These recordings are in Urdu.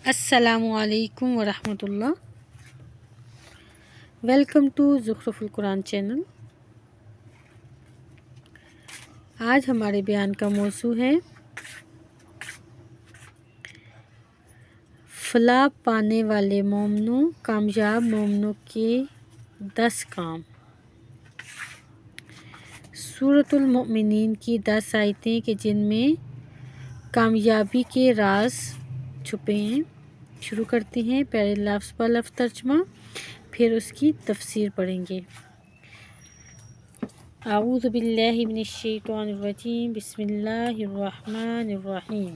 السلام علیکم ورحمۃ اللہ۔ ویلکم ٹو زخرف القرآن چینل۔ آج ہمارے بیان کا موضوع ہے فلاح پانے والے مومنوں، کامیاب مومنوں کے 10 کام۔ سورۃ المؤمنین کی 10 آیتیں کہ جن میں کامیابی کے راز چھپے ہیں۔ شروع کرتے ہیں، پہلے لفظ پر لفظ ترجمہ، پھر اس کی تفسیر پڑھیں گے۔ اعوذ باللہ من الشیطان الرجیم، بسم اللہ الرحمن الرحیم۔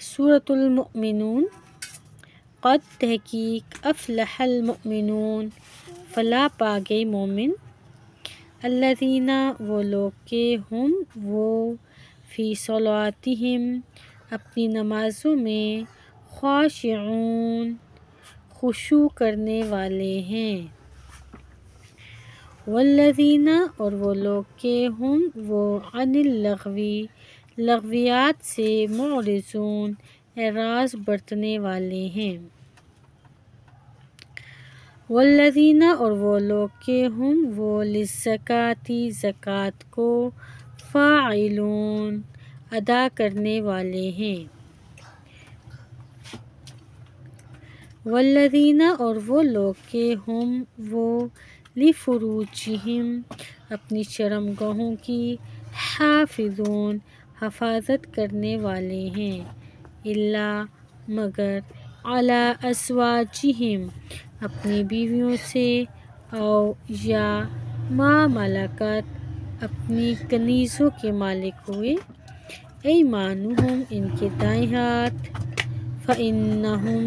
سورۃ المؤمنون۔ قد تحقیق افلح المؤمنون، فلاح پا گئے مومن، الذین وہ لوگ کہ ہم وہ فی صلاتہم اپنی نمازوں میں خاشعون خشوع کرنے والے ہیں، والذین اور وہ لوگ کہ ہم وہ عن اللغو لغویات سے معرضون اعراض برتنے والے ہیں، والذین اور وہ لوگ کہ ہم وہ للزکوٰۃ زکوٰۃ کو فاعلون ادا کرنے والے ہیں، والذین اور وہ لوگ کہ ہم وہ لفروجہم اپنی شرم گاہوں کی حافظون حفاظت کرنے والے ہیں، الا مگر علی ازواجہم اپنی بیویوں سے، او یا ما ملکت اپنی کنیزوں کے مالک ہوئے، ایمانہم ان کے دائیں ہاتھ، فإنہم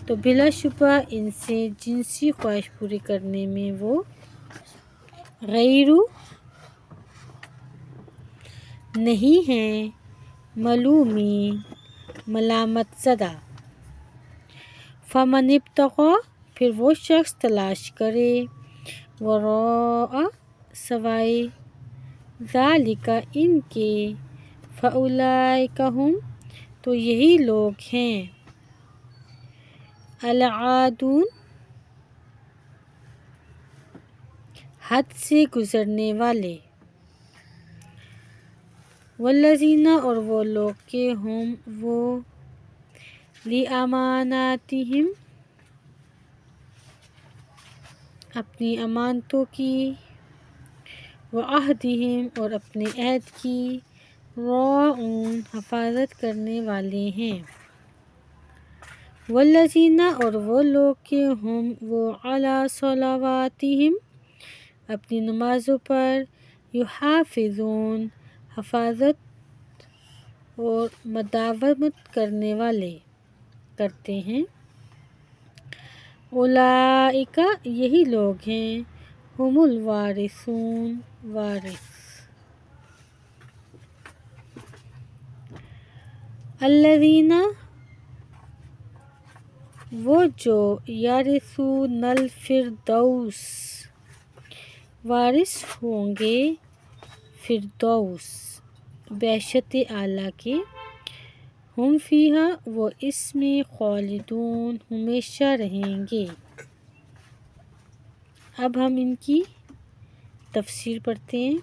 تو بلا شبہ ان سے جنسی خواہش پوری کرنے میں وہ غیر نہیں ہیں، ملومین ملامت زدہ، فمن ابتغی پھر وہ شخص تلاش کرے، وراء سوائے ذالک ان کے، فاولئک ہم تو یہی لوگ ہیں، العادون حد سے گزرنے والے، والذین اور وہ لوگ کہ ہم وہ لِأَمَانَاتِهِمْ اپنی امانتوں کی، وعہدہم اور اپنے عہد کی، راعون حفاظت کرنے والے ہیں، والذین اور وہ لوگ کہ ہم وہ علی صلواتہم اپنی نمازوں پر، یحافظون حفاظت اور مداومت کرنے والے کرتے ہیں، اولئک یہی لوگ ہیں، ہم الوارثون وارث، الذین وہ جو یرثون الفردوس وارث ہوں گے فردوس بہشت اعلیٰ کے، ہم فیہا وہ اس میں خالدون ہمیشہ رہیں گے۔ اب ہم ان کی تفسیر پڑھتے ہیں۔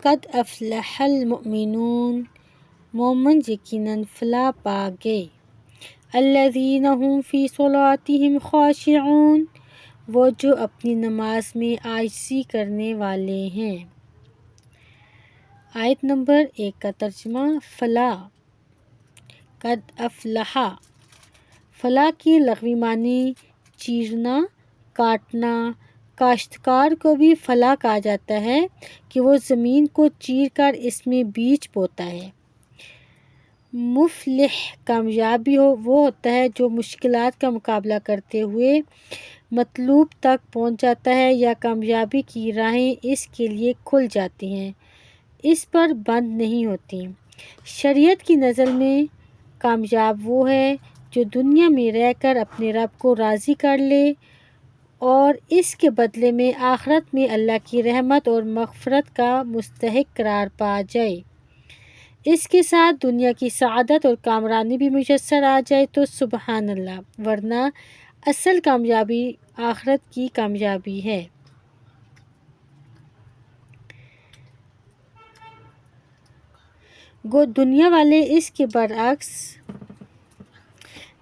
قد افلح المؤمنون مومن یقیناً فلاح پا گئے، الذین ہم فی صلاتہم خاشعون وہ جو اپنی نماز میں عاجزی کرنے والے ہیں۔ آیت نمبر 1 کا ترجمہ۔ فلاح قد افلح، فلاح کی لغوی معنی چیرنا، کاٹنا، کاشتکار کو بھی فلاح کہا جاتا ہے کہ وہ زمین کو چیر کر اس میں بیج بوتا ہے۔ مفلح کامیاب بھی وہ ہوتا ہے جو مشکلات کا مقابلہ کرتے ہوئے مطلوب تک پہنچ جاتا ہے، یا کامیابی کی راہیں اس کے لیے کھل جاتی ہیں، اس پر بند نہیں ہوتی۔ شریعت کی نظر میں کامیاب وہ ہے جو دنیا میں رہ کر اپنے رب کو راضی کر لے اور اس کے بدلے میں آخرت میں اللہ کی رحمت اور مغفرت کا مستحق قرار پا جائے۔ اس کے ساتھ دنیا کی سعادت اور کامرانی بھی میسر آ جائے تو سبحان اللہ، ورنہ اصل کامیابی آخرت کی کامیابی ہے۔ گو دنیا والے اس کے برعکس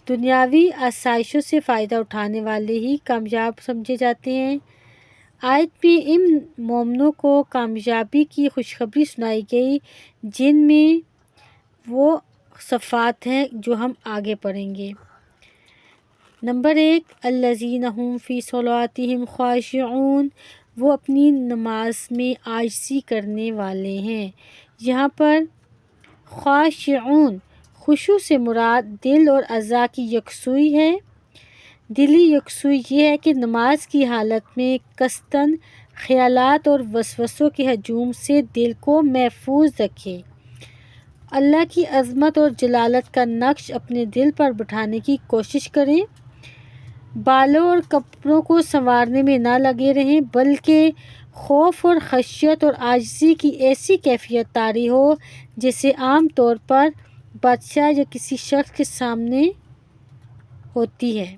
دنیاوی آسائشوں سے فائدہ اٹھانے والے ہی کامیاب سمجھے جاتے ہیں۔ آیت میں ان مومنوں کو کامیابی کی خوشخبری سنائی گئی جن میں وہ صفات ہیں جو ہم آگے پڑھیں گے۔ نمبر 1، الذین هم فی صلاتہم خاشعون، وہ اپنی نماز میں عاجزی کرنے والے ہیں۔ یہاں پر خاشعون، خشوع سے مراد دل اور اعضاء کی یکسوئی ہے۔ دلی یکسوئی یہ ہے کہ نماز کی حالت میں قصداً خیالات اور وسوسوں کے ہجوم سے دل کو محفوظ رکھے، اللہ کی عظمت اور جلالت کا نقش اپنے دل پر بٹھانے کی کوشش کریں، بالوں اور کپڑوں کو سنوارنے میں نہ لگے رہیں بلکہ خوف اور خشیت اور عاجزی کی ایسی کیفیت طاری ہو جیسے عام طور پر بادشاہ یا کسی شخص کے سامنے ہوتی ہے۔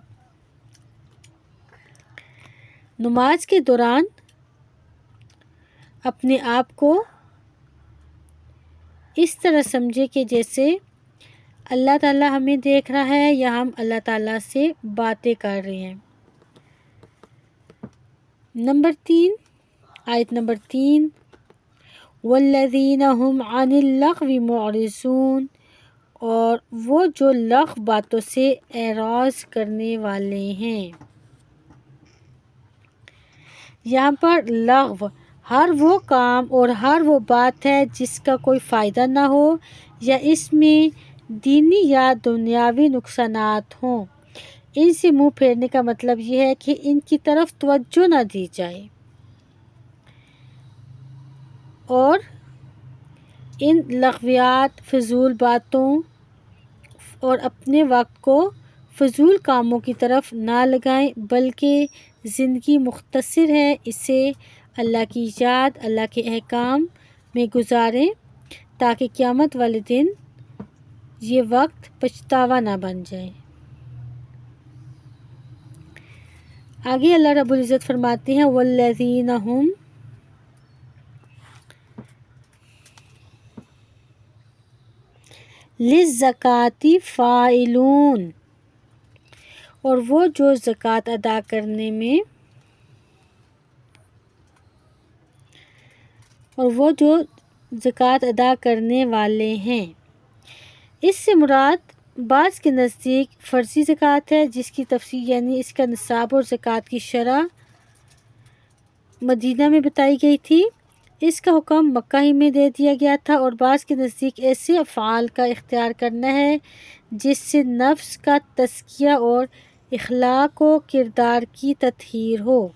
نماز کے دوران اپنے آپ کو اس طرح سمجھے کہ جیسے اللہ تعالیٰ ہمیں دیکھ رہا ہے یا ہم اللہ تعالیٰ سے باتیں کر رہے ہیں۔ نمبر 3، آیت نمبر 3، والذین هم عن اللغو معرضون، اور وہ جو لغو باتوں سے اعراض کرنے والے ہیں۔ یہاں پر لغو ہر وہ کام اور ہر وہ بات ہے جس کا کوئی فائدہ نہ ہو یا اس میں دینی یا دنیاوی نقصانات ہوں۔ ان سے منہ پھیرنے کا مطلب یہ ہے کہ ان کی طرف توجہ نہ دی جائے اور ان لغویات، فضول باتوں اور اپنے وقت کو فضول کاموں کی طرف نہ لگائیں بلکہ زندگی مختصر ہے، اسے اللہ کی یاد، اللہ کے احکام میں گزاریں تاکہ قیامت والے دن یہ وقت پچھتاوا نہ بن جائے۔ آگے اللہ رب العزت فرماتے ہیں والذین هم للزکاۃ فاعلون، اور وہ جو زکوٰۃ ادا کرنے میں زکوٰۃ ادا کرنے والے ہیں۔ اس سے مراد بعض کے نزدیک فرضی زکوٰۃ ہے جس کی تفصیل یعنی اس کا نصاب اور زکوٰۃ کی شرح مدینہ میں بتائی گئی تھی، اس کا حکم مکہ ہی میں دے دیا گیا تھا، اور بعض کے نزدیک ایسے افعال کا اختیار کرنا ہے جس سے نفس کا تزکیہ اور اخلاق و کردار کی تطہیر ہو،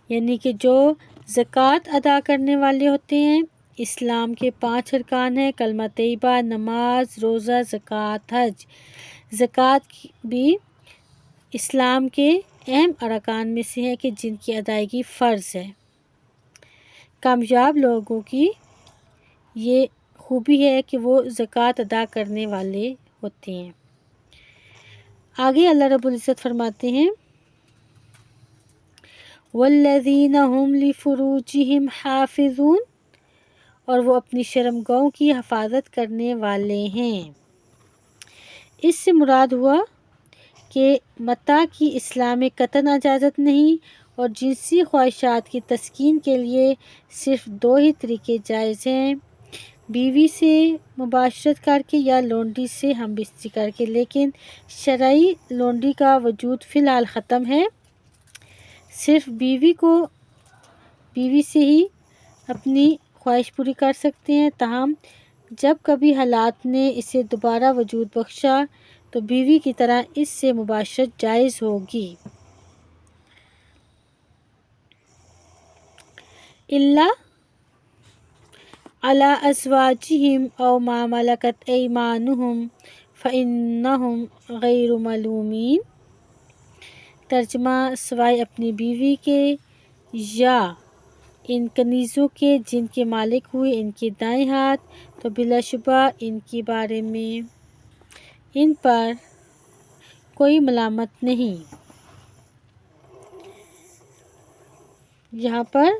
یعنی کہ جو زکوٰۃ ادا کرنے والے ہوتے ہیں، اسلام کے 5 ارکان ہیں، کلمہ طیبہ، نماز، روزہ، زکوٰۃ، حج۔ زکوٰۃ بھی اسلام کے اہم ارکان میں سے ہے کہ جن کی ادائیگی فرض ہے۔ کامیاب لوگوں کی یہ خوبی ہے کہ وہ زکوٰۃ ادا کرنے والے ہوتے ہیں۔ آگے اللہ رب العزت فرماتے ہیں والذین هم لفروجہم حافظون، اور وہ اپنی شرم گاہوں کی حفاظت کرنے والے ہیں۔ اس سے مراد ہوا کہ متاع کی اسلام میں قطعاً اجازت نہیں، اور جنسی خواہشات کی تسکین کے لیے صرف 2 ہی طریقے جائز ہیں، بیوی سے مباشرت کر کے یا لونڈی سے ہم بستری کر کے، لیکن شرعی لونڈی کا وجود فی الحال ختم ہے، صرف بیوی سے ہی اپنی خواہش پوری کر سکتے ہیں، تاہم جب کبھی حالات نے اسے دوبارہ وجود بخشا تو بیوی کی طرح اس سے مباشرت جائز ہوگی، الا علی ازواجہم او ما ملکت ایمانہم فانہم غیر ملومین، ترجمہ سوائے اپنی بیوی کے یا ان کنیزوں کے جن کے مالک ہوئے ان کے دائیں ہاتھ، تو بلا شبہ ان کے بارے میں ان پر کوئی ملامت نہیں۔ یہاں پر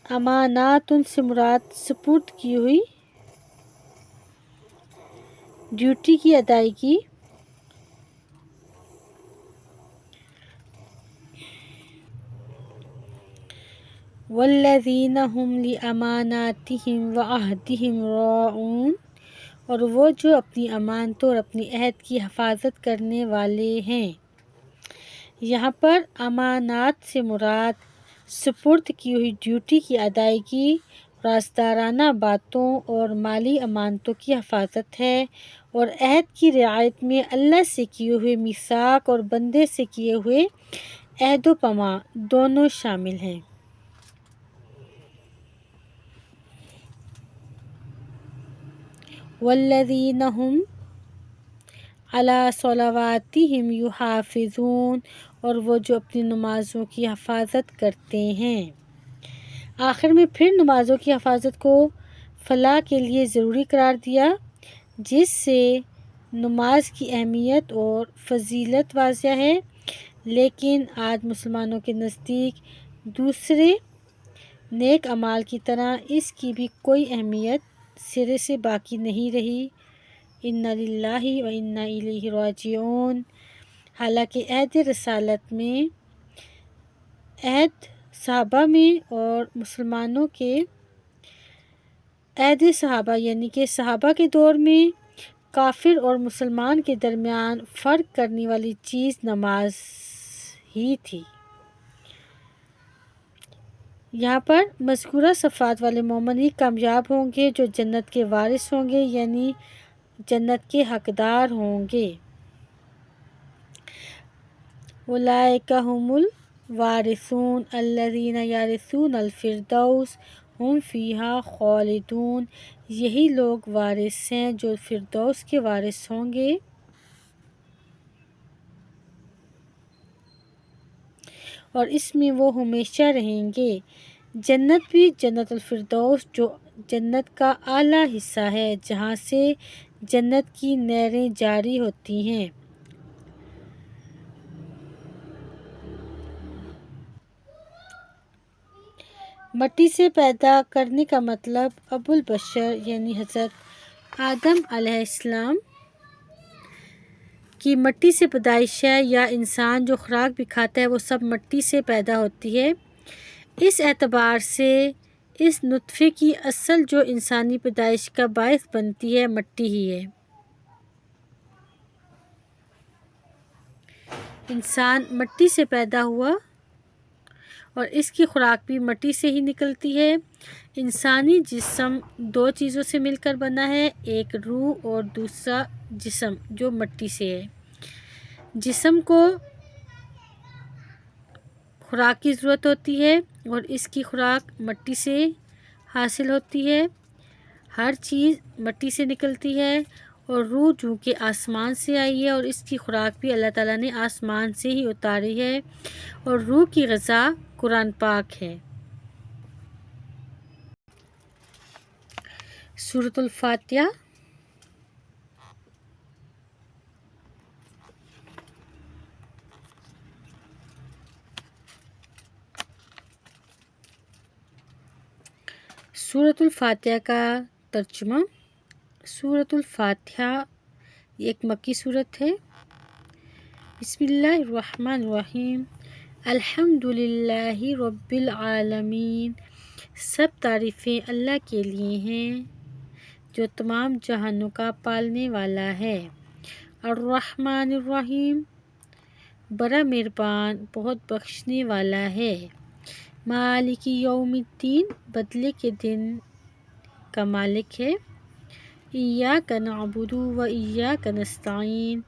امانات سے مراد سپرد کی ہوئی ڈیوٹی کی ادائیگی، والذین هم لأماناتہم وعہدہم راعون، اور وہ جو اپنی امانتوں اور اپنی عہد کی حفاظت کرنے والے ہیں۔ یہاں پر امانات سے مراد سپرد کی ہوئی ڈیوٹی کی ادائیگی، رازدارانہ باتوں اور مالی امانتوں کی حفاظت ہے، اور عہد کی رعایت میں اللہ سے کیے ہوئے میثاق اور بندے سے کیے ہوئے عہد و پیمان دونوں شامل ہیں۔ والذین هم علی صلواتہم یحافظون، اور وہ جو اپنی نمازوں کی حفاظت کرتے ہیں۔ آخر میں پھر نمازوں کی حفاظت کو فلاح کے لیے ضروری قرار دیا، جس سے نماز کی اہمیت اور فضیلت واضح ہے، لیکن آج مسلمانوں کے نزدیک دوسرے نیک اعمال کی طرح اس کی بھی کوئی اہمیت سرے سے باقی نہیں رہی۔ انا للہ و انا الیہ راجعون۔ حالانکہ عہد رسالت میں، عہد صحابہ میں اور مسلمانوں کے عہد صحابہ یعنی کہ صحابہ کے دور میں کافر اور مسلمان کے درمیان فرق کرنے والی چیز نماز ہی تھی۔ یہاں پر مذکورہ صفات والے مومن ہی کامیاب ہوں گے جو جنت کے وارث ہوں گے، یعنی جنت کے حقدار ہوں گے۔ اولئک ھم الوارثون الذین یرثون الفردوس ھم فیہا خالدون، یہی لوگ وارث ہیں جو فردوس کے وارث ہوں گے اور اس میں وہ ہمیشہ رہیں گے۔ جنت بھی جنت الفردوس جو جنت کا اعلیٰ حصہ ہے، جہاں سے جنت کی نہریں جاری ہوتی ہیں۔ مٹی سے پیدا کرنے کا مطلب ابو البشر یعنی حضرت آدم علیہ السلام کی مٹی سے پیدائش ہے، یا انسان جو خوراک بھی کھاتا ہے وہ سب مٹی سے پیدا ہوتی ہے۔ اس اعتبار سے اس نطفے کی اصل جو انسانی پیدائش کا باعث بنتی ہے مٹی ہی ہے۔ انسان مٹی سے پیدا ہوا اور اس کی خوراک بھی مٹی سے ہی نکلتی ہے۔ انسانی جسم دو چیزوں سے مل کر بنا ہے، ایک روح اور دوسرا جسم جو مٹی سے ہے۔ جسم کو خوراک کی ضرورت ہوتی ہے اور اس کی خوراک مٹی سے حاصل ہوتی ہے، ہر چیز مٹی سے نکلتی ہے، اور روح جو کہ آسمان سے آئی ہے اور اس کی خوراک بھی اللہ تعالیٰ نے آسمان سے ہی اتاری ہے، اور روح کی غذا قرآن پاک ہے۔ سورۃ الفاتحہ۔ سورۃ الفاتحہ کا ترجمہ۔ سورۃ الفاتحہ یہ ایک مکی سورت ہے۔ بسم اللہ الرحمن الرحیم۔ الحمد للہ رب العالمین، سب تعریفیں اللہ کے لیے ہیں جو تمام جہانوں کا پالنے والا ہے۔ الرحمن الرحیم، بڑا مہربان بہت بخشنے والا ہے۔ مالک یوم الدین، بدلے کے دن کا مالک ہے۔ ایاک نعبد و ایاک نستعین،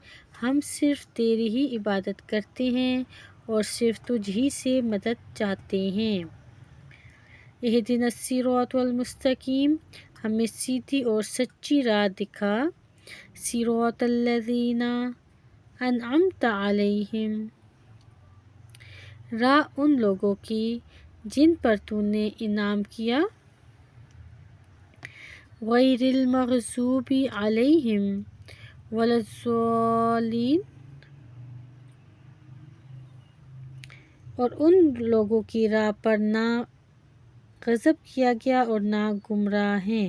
ہم صرف تیری ہی عبادت کرتے ہیں اور صرف تجھ ہی سے مدد چاہتے ہیں۔ اہدنا الصراط المستقیم، ہمیں سیدھی اور سچی راہ دکھا۔ صراط الذین انعمت علیہم، راہ ان لوگوں کی جن پر تو نے انعام کیا، غیر المغضوب علیہم ولا الضالین، اور ان لوگوں کی راہ پر نہ غضب کیا گیا اور نہ گمراہ ہیں۔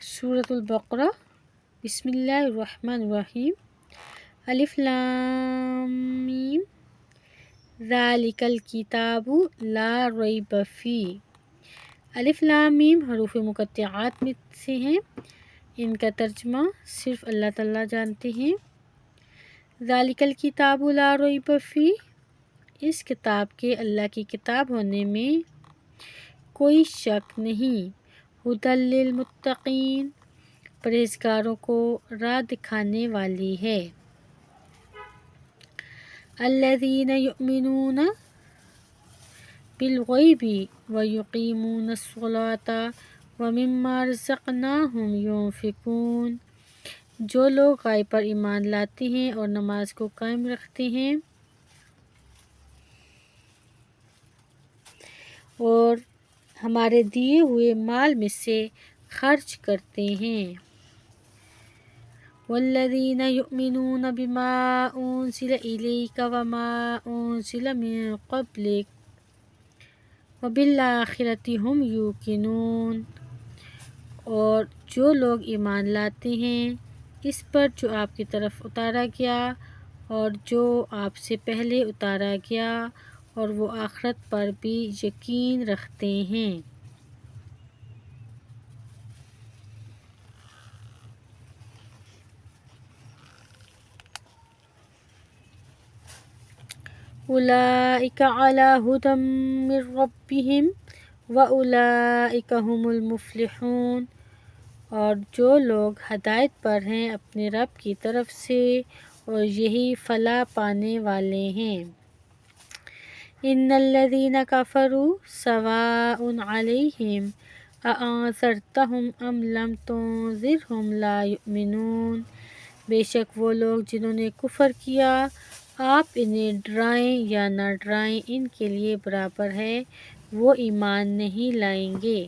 سورۃ البقرہ۔ بسم اللہ الرحمن الرحیم۔ الف لام میم، ذالک الکتاب لا ریب فیہ۔ الف لام میم حروف مقطعات میں سے ہیں، ان کا ترجمہ صرف اللہ تعالیٰ جانتے ہیں۔ ذالک الکتاب لا ریب فیہ، اس کتاب کے اللہ کی کتاب ہونے میں کوئی شک نہیں۔ ھدی للمتقین، پرہیزگاروں کو راہ دکھانے والی ہے۔ الذین یؤمنون بالغیب ویقیمون الصلاۃ ومما رزقناہم ینفقون، جو لوگ غیب پر ایمان لاتے ہیں اور نماز کو قائم رکھتے ہیں اور ہمارے دیے ہوئے مال میں سے خرچ کرتے ہیں۔ والذین یؤمنون بما انزل الیک وما انزل من قبلک وبالآخرۃ ھم یوقنون، اور جو لوگ ایمان لاتے ہیں اس پر جو آپ کی طرف اتارا گیا اور جو آپ سے پہلے اتارا گیا، اور وہ آخرت پر بھی یقین رکھتے ہیں۔ اولئک علی ھدی من ربہم واولئک ھم المفلحون، اور جو لوگ ہدایت پر ہیں اپنے رب کی طرف سے، اور یہی فلاح پانے والے ہیں۔ ان الذین کفروا سواء علیہم اانذرتہم ام لم تنذرہم لا یؤمنون، بے شک وہ لوگ جنہوں نے کفر کیا، آپ انہیں ڈرائیں یا نہ ڈرائیں ان کے لیے برابر ہے، وہ ایمان نہیں لائیں گے۔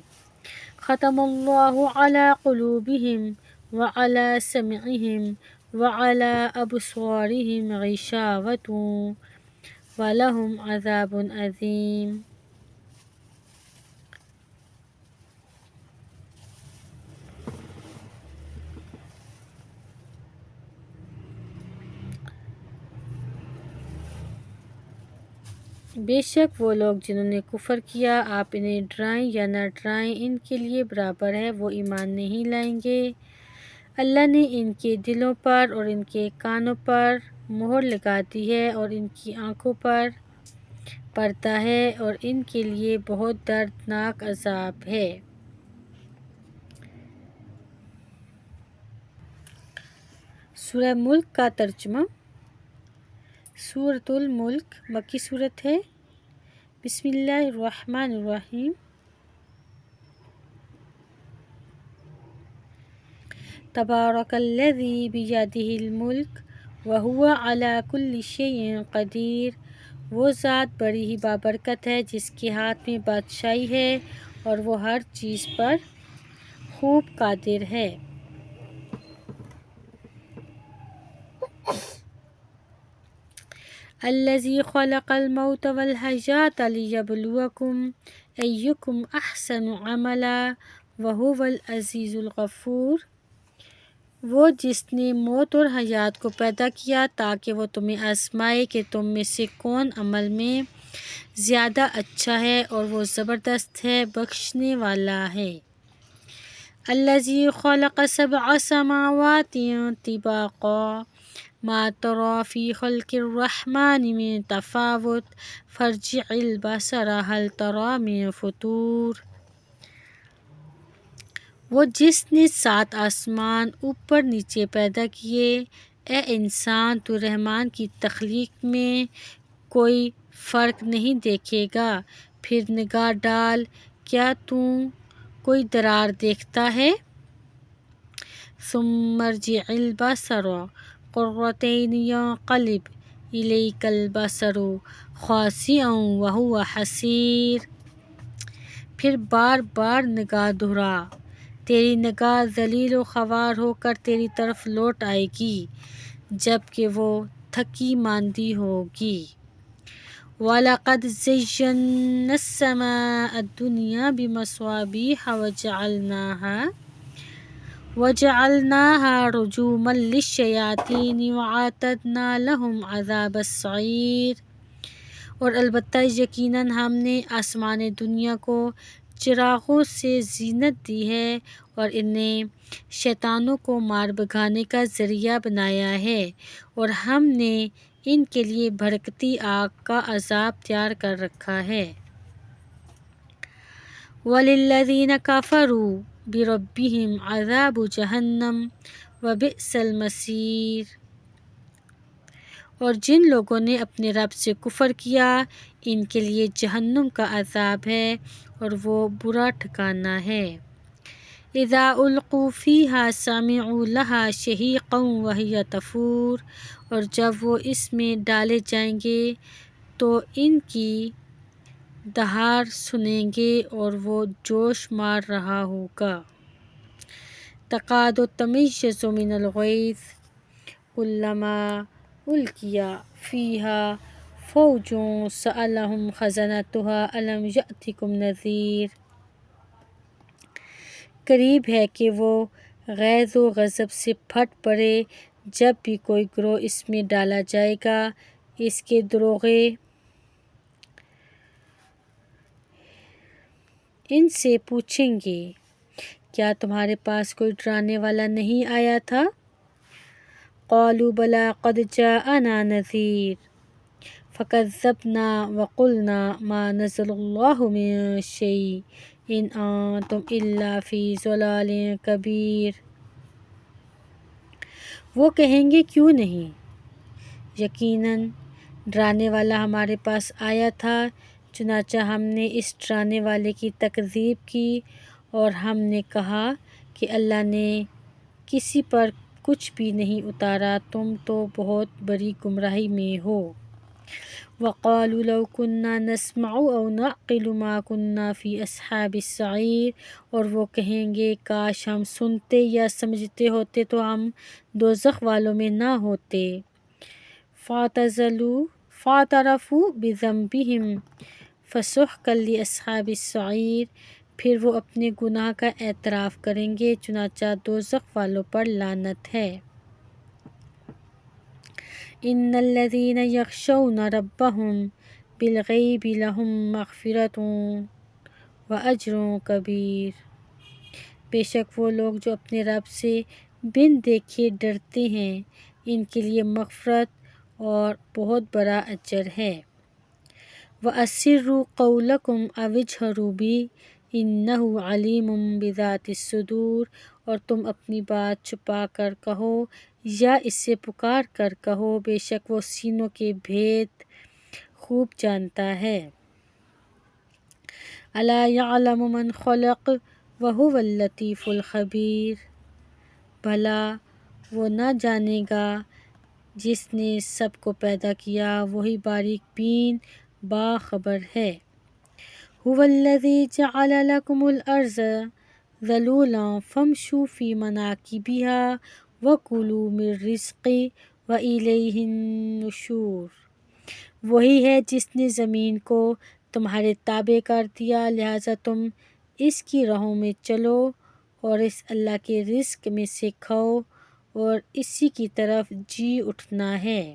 ختم اللہ علی قلوبہم وعلی سمعہم وعلی ابصارہم غشاوۃ وَلَهُمْ عَذَابٌ عَظِيمٌ۔ بے شک وہ لوگ جنہوں نے کفر کیا، آپ انہیں ڈرائیں یا نہ ڈرائیں ان کے لیے برابر ہے، وہ ایمان نہیں لائیں گے۔ اللہ نے ان کے دلوں پر اور ان کے کانوں پر مہر لگا دی ہے اور ان کی آنکھوں پر پردہ ہے، اور ان کے لیے بہت دردناک عذاب ہے۔ سورہ ملک کا ترجمہ۔ سورۃ الملک مکی سورت ہے۔ بسم اللہ الرحمن الرحیم۔ تبارک الذی بیدہ الملک وہو علی کل شیء قدیر، وہ ذات بڑی ہی بابرکت ہے جس کے ہاتھ میں بادشاہی ہے اور وہ ہر چیز پر خوب قادر ہے۔ الذی خلق الموت والحیاة لیبلوکم ایکم احسن عملا وہو العزیز الغفور، وہ جس نے موت اور حیات کو پیدا کیا تاکہ وہ تمہیں آزمائے کہ تم میں سے کون عمل میں زیادہ اچھا ہے، اور وہ زبردست ہے، بخشنے والا ہے۔ الذی خلق سبع سماوات طباقا ما تری فی خلق الرحمن من تفاوت فارجع البصر هل تری من فطور، وہ جس نے 7 آسمان اوپر نیچے پیدا کیے، اے انسان تو رحمان کی تخلیق میں کوئی فرق نہیں دیکھے گا، پھر نگاہ ڈال، کیا تو کوئی درار دیکھتا ہے؟ ثم ارجع البصر قرتين ينقلب إليك البصر خاسئا وهو حسير۔ پھر بار بار نگاہ دہرا، تیری نگاہ ذلیل و خوار ہو کر تیری طرف لوٹ آئے گی جب کہ وہ تھکی ماندی ہوگی۔ وَلَقَدْ زَيَّنَّا السَّمَاءَ الدُّنْيَا بِمَصَابِيحَ وَجَعَلْنَاهَا رُجُومًا لِلشَّيَاطِينِ وَأَعْتَدْنَا لَهُمْ عَذَابَ السَّعِيرِ۔ اور البتہ یقیناً ہم نے آسمان دنیا کو چراغوں سے زینت دی ہے اور انہیں شیطانوں کو مار بھگانے کا ذریعہ بنایا ہے، اور ہم نے ان کے لیے بھڑکتی آگ کا عذاب تیار کر رکھا ہے۔ وَلِلَّذِينَ كَفَرُوا بِرَبِّهِمْ عَذَابُ جَهَنَّمَ وَبِئْسَ الْمَصِيرُ۔ اور جن لوگوں نے اپنے رب سے کفر کیا ان کے لیے جہنم کا عذاب ہے اور وہ برا ٹھکانہ ہے۔ اذا القوا فیہا سمعوا لہا شہیقا وہی تفور۔ اور جب وہ اس میں ڈالے جائیں گے تو ان کی دہار سنیں گے اور وہ جوش مار رہا ہوگا۔ تکاد تمیز من الغیظ کلما القی فیہا فوج سألہم خزنتہا الم یأتکم نذیر۔ قریب ہے کہ وہ غیظ و غضب سے پھٹ پڑے جب بھی کوئی گروہ اس میں ڈالا جائے گا۔ اس کے دروغے ان سے پوچھیں گے کیا تمہارے پاس کوئی ڈرانے والا نہیں آیا تھا؟ قالوا بلی قد جاءنا نذیر فکذبنا وقلنا ما نزل اللہ من شیء ان انتم الا فی ضلال کبیر۔ وہ کہیں گے کیوں نہیں، یقیناً ڈرانے والا ہمارے پاس آیا تھا، چنانچہ ہم نے اس ڈرانے والے کی تکذیب کی اور ہم نے کہا کہ اللہ نے کسی پر کچھ بھی نہیں اتارا، تم تو بہت بڑی گمراہی میں ہو۔ وقالوا لو كنا نسمع او نعقل ما كنا في اصحاب السعیر۔ اور وہ کہیں گے کاش ہم سنتے یا سمجھتے ہوتے تو ہم دوزخ والوں میں نہ ہوتے۔ فاعترفوا بذنبهم فسحقا لاصحاب السعیر۔ پھر وہ اپنے گناہ کا اعتراف کریں گے، چنانچہ دوزخ والوں پر لعنت ہے۔ ان الذین یخشون ربهم بالغیب لهم مغفرۃ واجر کبیر۔ بے شک وہ لوگ جو اپنے رب سے بن دیکھے ڈرتے ہیں ان کے لیے مغفرت اور بہت بڑا اجر ہے۔ وَأَسِرُّوا قَوْلَكُمْ أَوِ اجْهَرُوا بِهِ إِنَّهُ عَلِيمٌ بِذَاتِ الصُّدُورِ۔ اور تم اپنی بات چھپا کر کہو یا اس سے پکار کر کہو، بے شک وہ سینوں کے بھید خوب جانتا ہے۔ أَلَا يَعْلَمُ مَنْ خَلَقَ وَهُوَ اللَّطِيفُ الْخَبِيرُ۔ بھلا وہ نہ جانے گا جس نے سب کو پیدا کیا، وہی باریک بین باخبر ہے۔ هُوَ الَّذِي جَعَلَ لَكُمُ الْأَرْضَ ذَلُولًا فَامْشُوا فِي مَنَاكِبِهَا وَكُلُوا مِن رِّزْقِهِ وَإِلَيْهِ النُّشُورُ۔ وہی ہے جس نے زمین کو تمہارے تابع کر دیا، لہذا تم اس کی راہوں میں چلو اور اس اللہ کے رزق میں سے کھاؤ اور اسی کی طرف جی اٹھنا ہے۔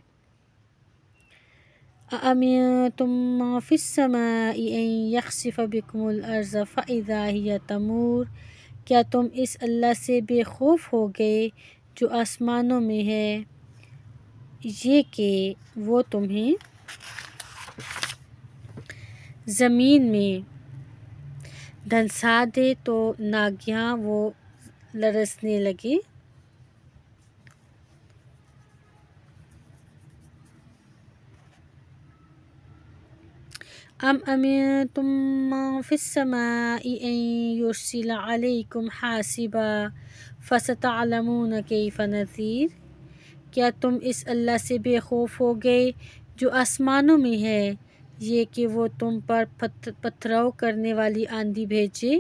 أَأَمِنتُم مَّن فِي السَّمَاءِ أَن يَخْسِفَ بِكُمُ الْأَرْضَ فَإِذَا هِيَ تَمُورُ۔ کیا تم اس اللہ سے بے خوف ہو گئے جو آسمانوں میں ہے، یہ کہ وہ تمہیں زمین میں دھنسا دے تو ناگہاں وہ لرزنے لگے۔ ام امنتم من فی السماء ان یرسل علیکم حاسبا فستعلمون کیف نذیر۔ کیا تم اس اللہ سے بے خوف ہو گئے جو آسمانوں میں ہے، یہ کہ وہ تم پر پتھراؤ کرنے والی آندھی بھیجے،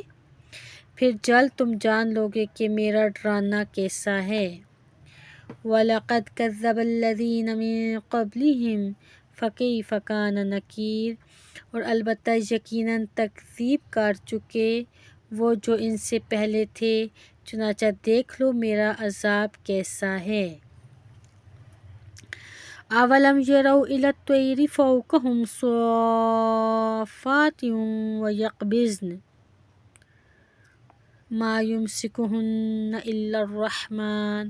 پھر جلد تم جان لوگے کہ میرا ڈرانا کیسا ہے۔ وَلَقَدْ كَذَّبَ الَّذِينَ مِن قَبْلِهِمْ فَكَيْفَ كَانَ نَكِيرِ، اور البتہ یقیناً تکذیب کر چکے وہ جو ان سے پہلے تھے، چنانچہ دیکھ لو میرا عذاب کیسا ہے۔ اَوَلَمْ يَرَوْا إِلَى الطَّيْرِ فَوْقَهُمْ صَافَّاتٍ وَيَقْبِضْنَ مَا يُمْسِكُهُنَّ إِلَّا الرَّحْمَنُ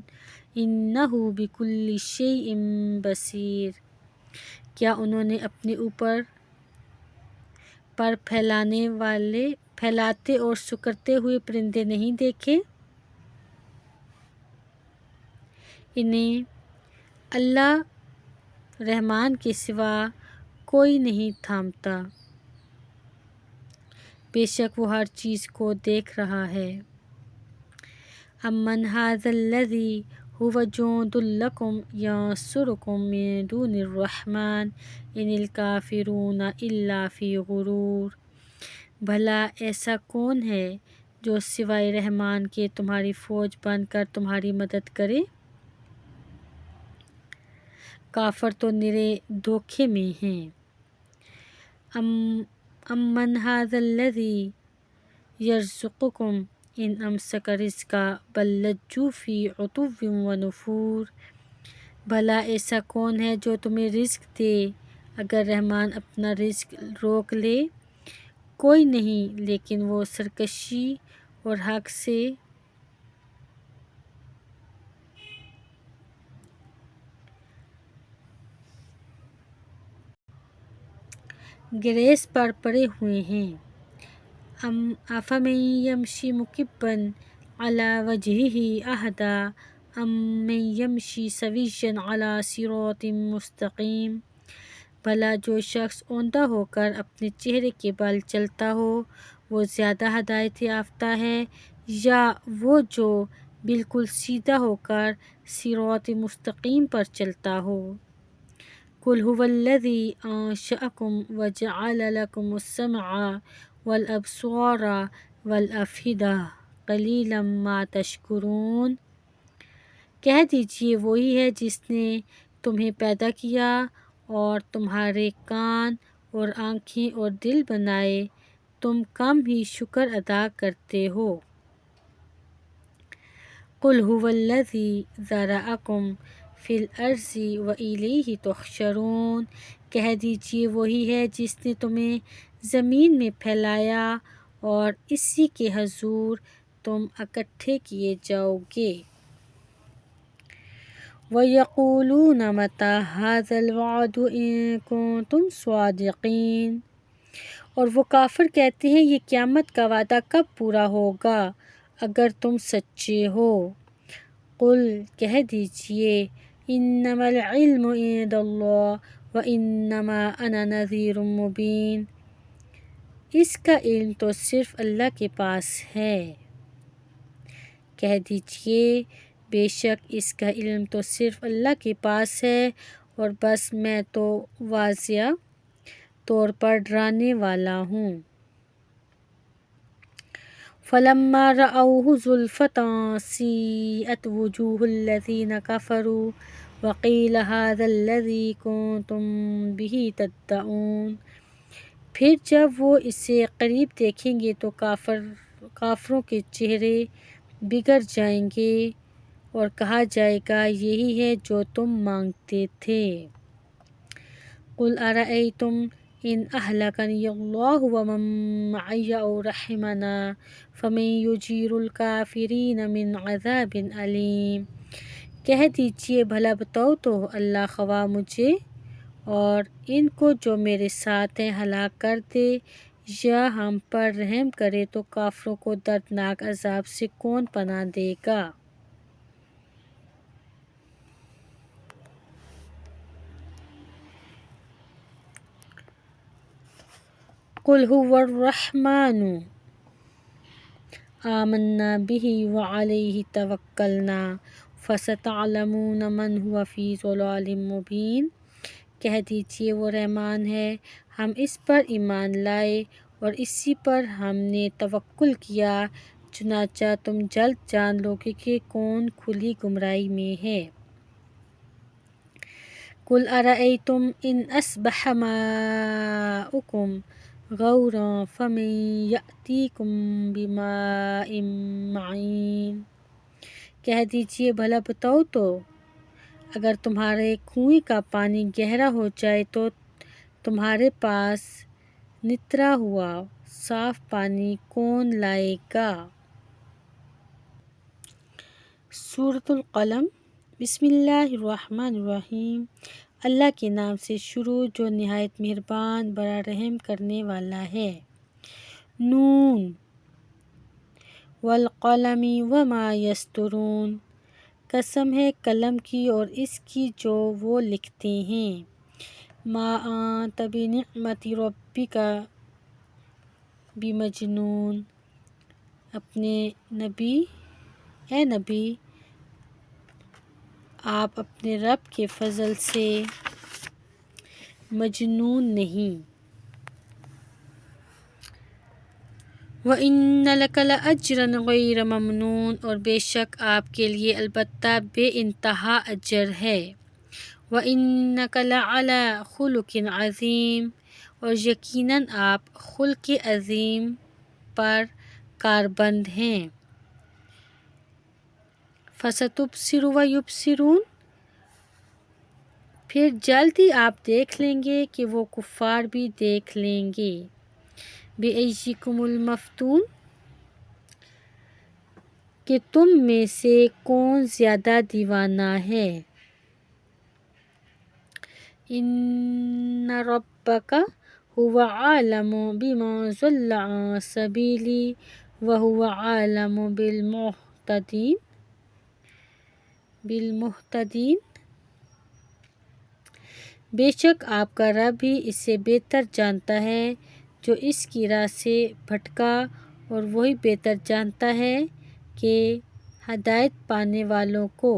إِنَّهُ بِكُلِّ شَيْءٍ بَصِيرٌ۔ کیا انہوں نے اپنے اوپر پر پھیلاتے اور سکڑتے ہوئے پرندے نہیں دیکھے؟ انہیں اللہ رحمان کے سوا کوئی نہیں تھامتا، بے شک وہ ہر چیز کو دیکھ رہا ہے۔ امن ھذا الذی ھو جند لکم ینصرکم من دون الرحمن ان الکافرون الا فی غرور۔ بھلا ایسا کون ہے جو سوائے رحمان کے تمہاری فوج بن کر تمہاری مدد کرے؟ کافر تو نرے دھوکے میں ہیں۔ امن ھذا الذی یرزقکم ان امسک رزقہ بل لجوا فی عتو ونفور۔ بھلا ایسا کون ہے جو تمہیں رزق دے اگر رحمان اپنا رزق روک لے؟ کوئی نہیں، لیکن وہ سرکشی اور حق سے گریز پر پڑے ہوئے ہیں۔ افمن یمشی مکبا علی وجہہ اہدی امن یمشی سویا علی صراط مستقیم۔ بھلا جو شخص اوندا ہو کر اپنے چہرے کے بل چلتا ہو وہ زیادہ ہدایت یافتہ ہے، یا وہ جو بالکل سیدھا ہو کر صراط مستقیم پر چلتا ہو؟ قل ھو الذی انشأکم وجعل لکم السمع والابصار والافئدہ قلیلا ما تشکرون۔ کہہ دیجئے وہی ہے جس نے تمہیں پیدا کیا اور تمہارے کان اور آنکھیں اور دل بنائے، تم کم ہی شکر ادا کرتے ہو۔ قل ھو الذی ذرأکم فی الارض وإلیہ تحشرون۔ کہہ دیجئے وہی ہے جس نے تمہیں زمین میں پھیلایا اور اسی کے حضور تم اکٹھے کیے جاؤ گے۔ وَیَقُولُونَ مَتَىٰ ھَٰذَا الْوَعْدُ إِن کُنتُمْ صَادِقِینَ۔ اور وہ کافر کہتے ہیں یہ قیامت کا وعدہ کب پورا ہوگا اگر تم سچے ہو۔ قل کہہ دیجئے انما العلم عند اللہ وانما انا نذیر مبین۔ اس کا علم تو صرف اللہ کے پاس ہے۔ کہہ دیجئے بے شک اس کا علم تو صرف اللہ کے پاس ہے اور بس میں تو واضح طور پر ڈرانے والا ہوں۔ فَلَمَّا رَأَوْهُ زُلْفَةً سِیئَتْ وُجُوهُ الَّذِینَ کَفَرُوا وَقِیلَ ھَٰذَا الَّذِی کُنتُم بِہ تَدَّعُونَ۔ پھر جب وہ اسے قریب دیکھیں گے تو کافروں کے چہرے بگڑ جائیں گے اور کہا جائے گا یہی ہے جو تم مانگتے تھے۔ قُلْ أَرَأَیْتُمْ إِنْ أَہْلَکَنِیَ اللّٰهُ وَمَن مَّعِیَ أَوْ رَحِمَنَا فَمَن یُجِیرُ الْکَافِرِینَ مِنْ عَذَابٍ أَلِیمٍ۔ کہہ دیجئے بھلا بتاؤ تو اللہ خواہ مجھے اور ان کو جو میرے ساتھ ہیں ہلاک کر دے یا ہم پر رحم کرے تو کافروں کو دردناک عذاب سے کون پناہ دے گا۔ قل هو الرحمن آمنا به وعلیہ توکلنا فستعلمون من هو فی ضلال مبین۔ کہہ دیجیے وہ رحمان ہے، ہم اس پر ایمان لائے اور اسی پر ہم نے توکل کیا، چنانچہ تم جلد جان لوگے کہ کون کھلی گمراہی میں ہے۔ قل ارأیتم ان اصبح ماؤکم غورا فمن یأتیکم بماء معین۔ کہہ دیجیے بھلا بتاؤ تو، اگر تمہارے کنویں کا پانی گہرا ہو جائے تو تمہارے پاس نترا ہوا صاف پانی کون لائے گا؟ سورۃ القلم۔ بسم اللہ الرحمن الرحیم۔ اللہ کے نام سے شروع جو نہایت مہربان بڑا رحم کرنے والا ہے۔ نون والقلم وما یسطرون۔ قسم ہے قلم کی اور اس کی جو وہ لکھتے ہیں۔ ما انت بنعمت ربک بمجنون۔ اے نبی آپ اپنے رب کے فضل سے مجنون نہیں۔ وَإِنَّ لَكَ لَأَجْرًا غَيْرَ مَمْنُونٍ، اور بے شک آپ کے لیے البتہ بے انتہا اجر ہے۔ وَإِنَّكَ لَعَلَىٰ خُلُقٍ عَظِيمٍ، اور یقیناً آپ خلق عظیم پر کاربند ہیں۔ فَسَتُبْصِرُ وَيُبْصِرُونَ، پھر جلد ہی آپ دیکھ لیں گے کہ وہ کفار بھی دیکھ لیں گے۔ بِأَيِّكُمُ الْمَفْتُونُ، کہ تم میں سے کون زیادہ دیوانہ ہے۔ إِنَّ رَبَّكَ هُوَ أَعْلَمُ بِمَنْ ضَلَّ عَنْ سَبِيلِهِ وَهُوَ أَعْلَمُ بِالْمُهْتَدِينَ۔ بے شک آپ کا رب ہی اس سے بہتر جانتا ہے جو اس کی راہ سے بھٹکا، اور وہی بہتر جانتا ہے کہ ہدایت پانے والوں کو۔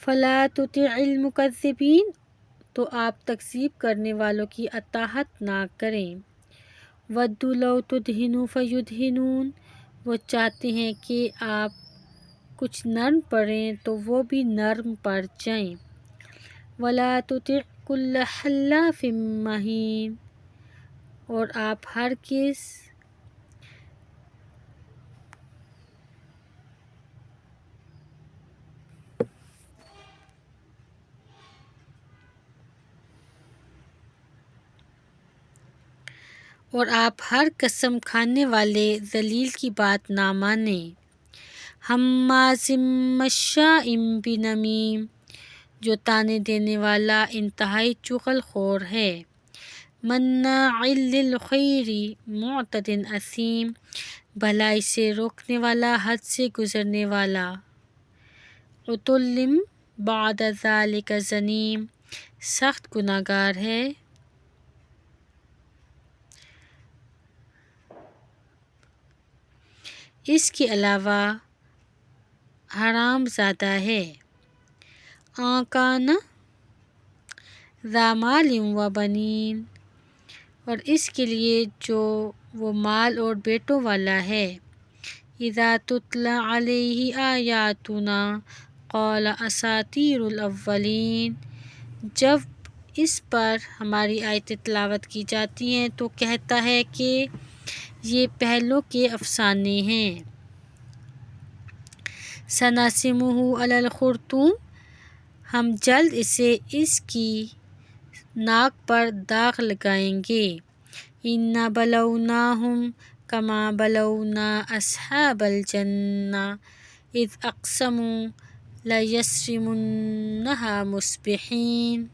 فَلَا تُطِعِ الْمُكَذِّبِينَ، تو آپ تکذیب کرنے والوں کی اطاعت نہ کریں۔ وَدُّوا لَوْ تُدْہِنُ فَيُدْہِنُونَ، وہ چاہتے ہیں کہ آپ کچھ نرم پڑیں تو وہ بھی نرم پڑ جائیں۔ وَلَا تُطِعْ كُلَّ حَلَّافٍ مَّهِینٍ، اور آپ ہر قسم کھانے والے ذلیل کی بات نہ مانیں۔ ہمازٍ مشاء بنمیم، جو طعنے دینے والا انتہائی چغل خور ہے۔ مناع للخیر معتد اثیم، بھلائی سے روکنے والا حد سے گزرنے والا۔ عتل بعد ذلک زنیم، سخت گناہ گار ہے۔ اس کے علاوہ حرام زادہ ہے۔ ان کان ذا مال و بنین، اور اس کے لیے جو وہ مال اور بیٹوں والا ہے۔ اذا تتلی علیہ آیاتنا قال اساطیر الاولین، جب اس پر ہماری آیتیں تلاوت کی جاتی ہیں تو کہتا ہے کہ یہ پہلوں کے افسانے ہیں۔ سنسمہ علی الخرطوم، ہم جلد اسے اس کی ناک پر داغ لگائیں گے۔ انا بلوناہم کما بلونا اصحاب الجنہ اذ اقسموا لیصرمنہا مصبحین،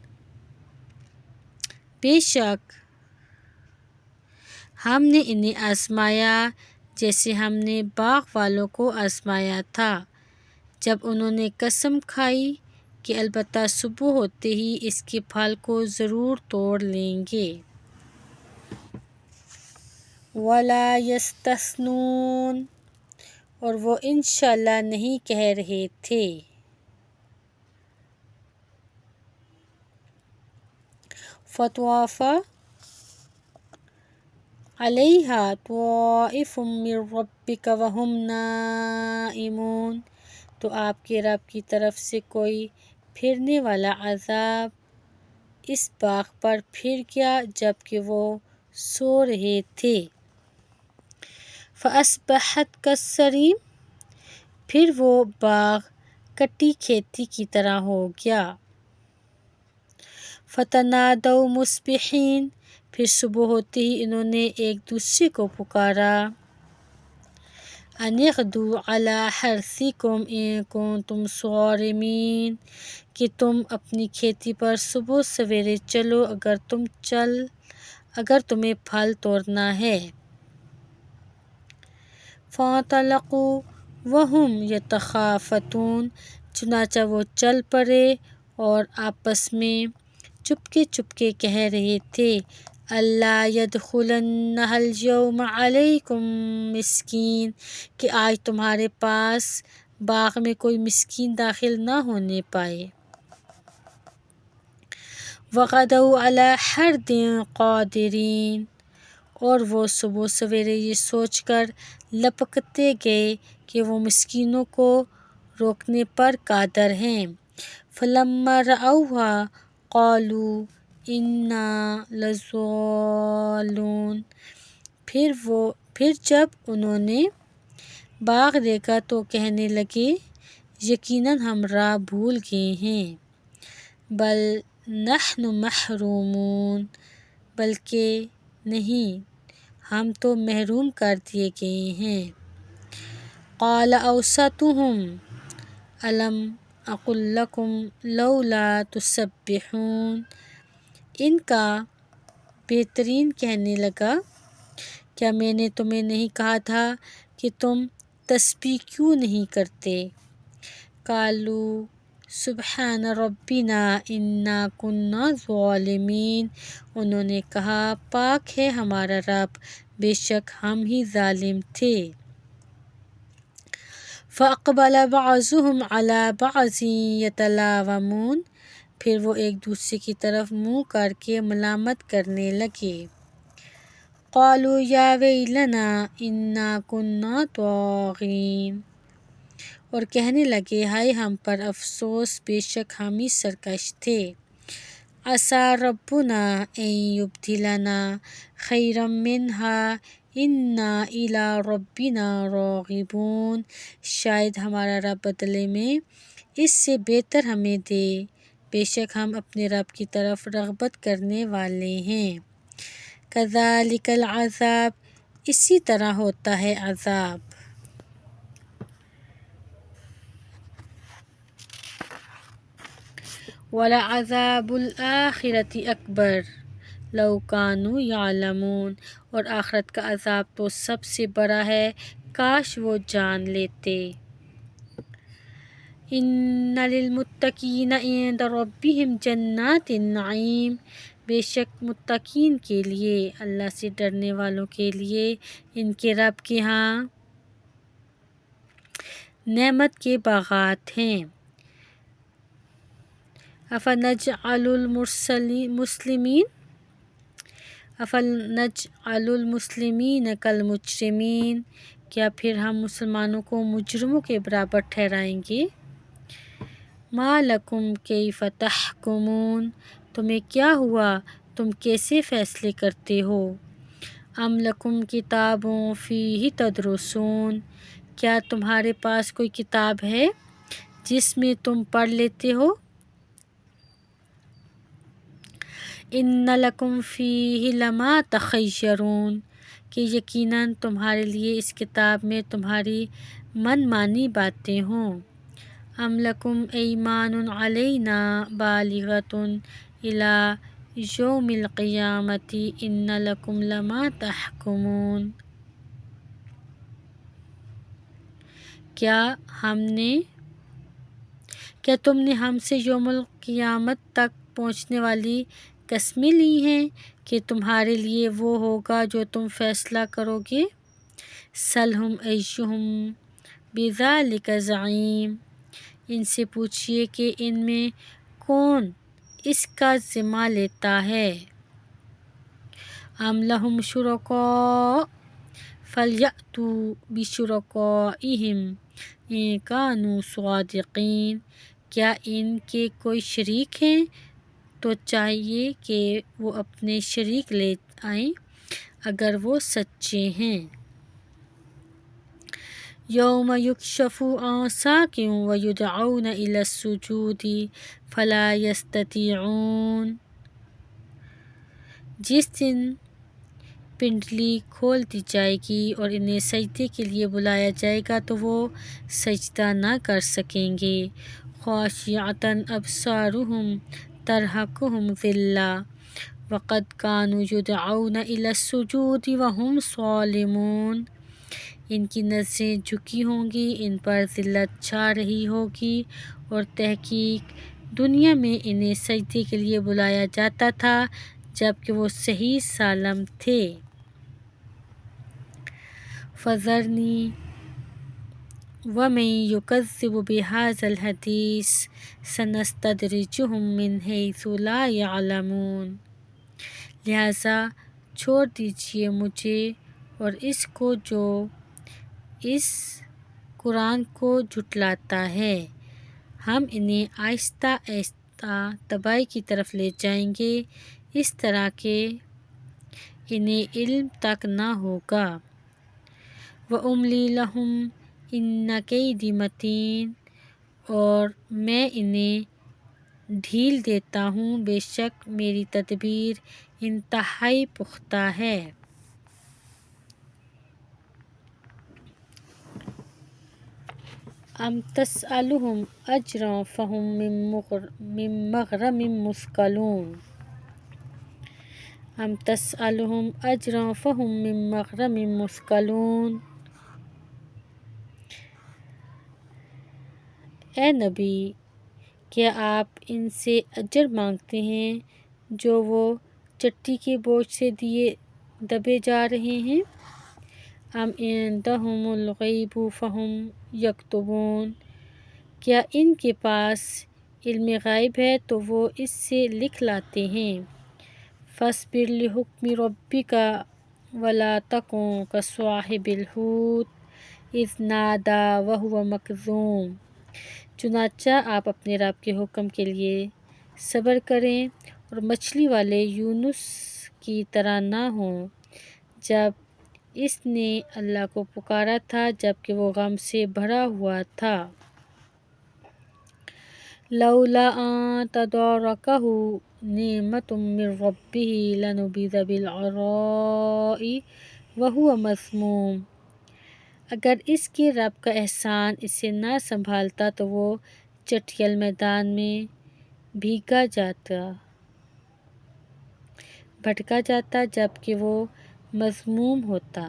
بے شک ہم نے انہیں آزمایا جیسے ہم نے باغ والوں کو آزمایا تھا جب انہوں نے قسم کھائی کہ البتہ صبح ہوتے ہی اس کے پھل کو ضرور توڑ لیں گے۔ وَلَا يَسْتَثْنُونَ، اور وہ انشاءاللہ نہیں کہہ رہے تھے۔ فَطَافَ عَلَيْهَا طَائِفٌ مِّن رَّبِّكَ وَهُمْ نَائِمُونَ، تو آپ کے رب کی طرف سے کوئی پھرنے والا عذاب اس باغ پر پھر گیا جبکہ وہ سو رہے تھے۔ فَأَصْبَحَتْ كَالصَّرِيمِ، پھر وہ باغ کٹی کھیتی کی طرح ہو گیا۔ فَتَنَادَوْا مُصْبِحِينَ، پھر صبح ہوتے ہی انہوں نے ایک دوسرے کو پکارا، أَنِ اغْدُوا عَلَىٰ حَرْثِكُمْ إِن كُنتُمْ صَارِمِينَ، کہ تم اپنی کھیتی پر صبح سویرے چلو اگر تمہیں پھل توڑنا ہے۔ فَانطَلَقُوا وَهُمْ يَتَخَافَتُونَ، چنانچہ وہ چل پڑے اور آپس میں چپکے چپکے کہہ رہے تھے، أَلَّا يَدْخُلَنَّهَا الْيَوْمَ عَلَيْكُمْ مِسْكِینٌ، کہ آج تمہارے پاس باغ میں کوئی مسکین داخل نہ ہونے پائے۔ وَغَدَوْا عَلَىٰ حَرْدٍ قَادِرِينَ، اور وہ صبح سویرے یہ سوچ کر لپکتے گئے کہ وہ مسکینوں کو روکنے پر قادر ہیں۔ فَلَمَّا رَأَوْهَا قَالُوا إِنَّا لَضَالُّونَ، پھر جب انہوں نے باغ دیکھا تو کہنے لگے، یقیناً ہم راہ بھول گئے ہیں۔ بَلْ نَحْنُ مَحْرُومُونَ، بلکہ نہیں، ہم تو محروم کر دیے گئے ہیں۔ قَالَ أَوْسَطُهُمْ أَلَمْ أَقُل لَّكُمْ لَوْلَا تُسَبِّحُونَ، ان کا بہترین کہنے لگا، کیا میں نے تمہیں نہیں کہا تھا کہ تم تسبیح کیوں نہیں کرتے؟ قَالُوا سُبْحَانَ رَبِّنَا إِنَّا كُنَّا ظَالِمِينَ، انہوں نے کہا، پاک ہے ہمارا رب، بے شک ہم ہی ظالم تھے۔ فَأَقْبَلَ بَعْضُهُمْ عَلَىٰ بَعْضٍ يَتَلَاوَمُونَ، پھر وہ ایک دوسرے کی طرف منہ کر کے ملامت کرنے لگے۔ قَالُوا يَا وَيْلَنَا إِنَّا كُنَّا طَاغِينَ، اور کہنے لگے، ہائے ہم پر افسوس، بے شک ہم ہی سرکش تھے۔ عَسَىٰ رَبُّنَا أَن يُبْدِلَنَا خَيْرًا مِّنْهَا إِنَّا إِلَىٰ رَبِّنَا رَاغِبُونَ، شاید ہمارا رب بدلے میں اس سے بہتر ہمیں دے، بے شک ہم اپنے رب کی طرف رغبت کرنے والے ہیں۔ كَذَٰلِكَ الْعَذَابُ، اسی طرح ہوتا ہے عذاب۔ وَلَعَذَابُ الْآخِرَةِ أَكْبَرُ لَوْ كَانُوا يَعْلَمُونَ، اور آخرت کا عذاب تو سب سے بڑا ہے، کاش وہ جان لیتے۔ إِنَّ لِلْمُتَّقِينَ عِندَ رَبِّهِمْ جَنَّاتُ النَّعِيمِ، بے شک متقین کے لیے، اللہ سے ڈرنے والوں کے لیے ان کے رب کے ہاں نعمت کے باغات ہیں۔ أَفَنَجْعَلُ الْمُسْلِمِينَ كَالْمُجْرِمِينَ، کیا پھر ہم مسلمانوں کو مجرموں کے برابر ٹھہرائیں گے؟ مَا لَكُمْ كَيْفَ تَحْكُمُونَ، تمہیں کیا ہوا، تم کیسے فیصلے کرتے ہو؟ أَمْ لَكُمْ كِتَابٌ فِيهِ تَدْرُسُونَ، کیا تمہارے پاس کوئی کتاب ہے جس میں تم پڑھ لیتے ہو؟ إِنَّ لَكُمْ فِيهِ لَمَا تَخَيَّرُونَ، کہ یقیناً تمہارے لیے اس کتاب میں تمہاری من مانی باتیں ہوں۔ أَمْ لَكُمْ أَيْمَانٌ عَلَيْنَا بَالِغَةٌ إِلَىٰ يَوْمِ الْقِيَامَةِ إِنَّ لَكُمْ لَمَا تَحْكُمُونَ، کیا ہم نے کیا تم نے ہم سے یوم القیامت تک پہنچنے والی قسمیں لی ہیں کہ تمہارے لیے وہ ہوگا جو تم فیصلہ کرو گے؟ سلہم ایشہم بذالک زعیم، ان سے پوچھئے کہ ان میں کون اس کا ذمہ لیتا ہے۔ ام لہم شرکاء فلیأتوا بشرکائہم ان کانوا صادقین، کیا ان کے کوئی شریک ہیں؟ تو چاہیے کہ وہ اپنے شریک لے آئیں اگر وہ سچے ہیں۔ یوم یکشف عن ساق ویدعون الی السجود فلا یستطیعون، جس دن پنڈلی کھول دی جائے گی اور انہیں سجدے کے لیے بلایا جائے گا تو وہ سجدہ نہ کر سکیں گے۔ خاشعۃ ابصارہم ترہقہم ذلہ وقد کانوا یدعون الی السجود وہم سالمون، ان کی نظریں جھکی ہوں گی، ان پر ذلت چھا رہی ہوگی، اور تحقیق دنیا میں انہیں سجدے کے لیے بلایا جاتا تھا جبکہ وہ صحیح سالم تھے۔ فذرنی ومن یکذب بہذا الحدیث سنستدرجہم من حیث لا یعلمون، لہذا چھوڑ دیجئے مجھے اور اس کو جو اس قرآن کو جھٹلاتا ہے، ہم انہیں آہستہ آہستہ تباہی کی طرف لے جائیں گے اس طرح کہ انہیں علم تک نہ ہوگا۔ وَأُمْلِي لَهُمْ إِنَّ كَيْدِي مَتِینٌ، اور میں انہیں ڈھیل دیتا ہوں، بے شک میری تدبیر انتہائی پختہ ہے۔ ام تسألهم اجرا فهم من مغرم مثقلون، ام تسألهم اجرا فهم من مغرم مثقلون، اے نبی کیا آپ ان سے اجر مانگتے ہیں جو وہ چٹی کے بوجھ سے دبے جا رہے ہیں؟ ام عندهم الغیب فہم یکتبون، کیا ان کے پاس علم غیب ہے تو وہ اس سے لکھ لاتے ہیں؟ فاصبر لحکم ربک ولا تکن کصاحب الحوت اذ نادی وہو مکظوم، چنانچہ آپ اپنے رب کے حکم کے لیے صبر کریں اور مچھلی والے یونس کی طرح نہ ہوں جب اس نے اللہ کو پکارا تھا جبکہ وہ غم سے بھرا ہوا تھا۔ لولا ان تدارکہ نعمۃ من ربہ لنبذ بالعراء وہو مذموم، اگر اس کے رب کا احسان اسے نہ سنبھالتا تو وہ چٹیل میدان میں بھٹکا جاتا جبکہ وہ مذموم ہوتا۔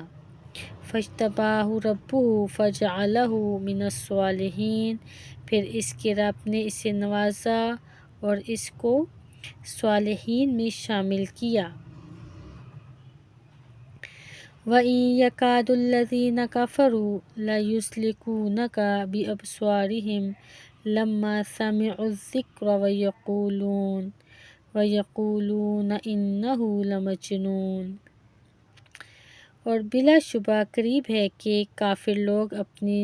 فاجتباہ ربہ فجعلہ من الصالحین، پھر اس کے رب نے اسے نوازا اور اس کو صالحین میں شامل کیا۔ وَإِن يَكَادُ الَّذِينَ كَفَرُوا لَيُزْلِقُونَكَ بِأَبْصَارِهِمْ لَمَّا سَمِعُوا الذِّكْرَ وَيَقُولُونَ إِنَّهُ لَمَجْنُونٌ، اور بلا شبہ قریب ہے کہ کافر لوگ اپنی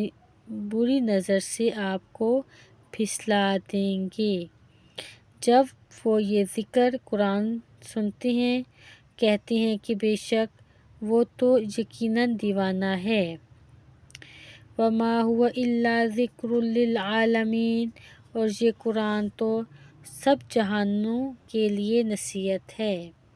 بری نظر سے آپ کو پھسلا دیں گے جب وہ یہ ذکر قرآن سنتے ہیں، کہتے ہیں کہ بے شک وہ تو یقیناً دیوانہ ہے۔ وَمَا هُوَ إِلَّا ذِکْرٌ لِّلْعَالَمِینَ، اور یہ قرآن تو سب جہانوں کے لیے نصیحت ہے۔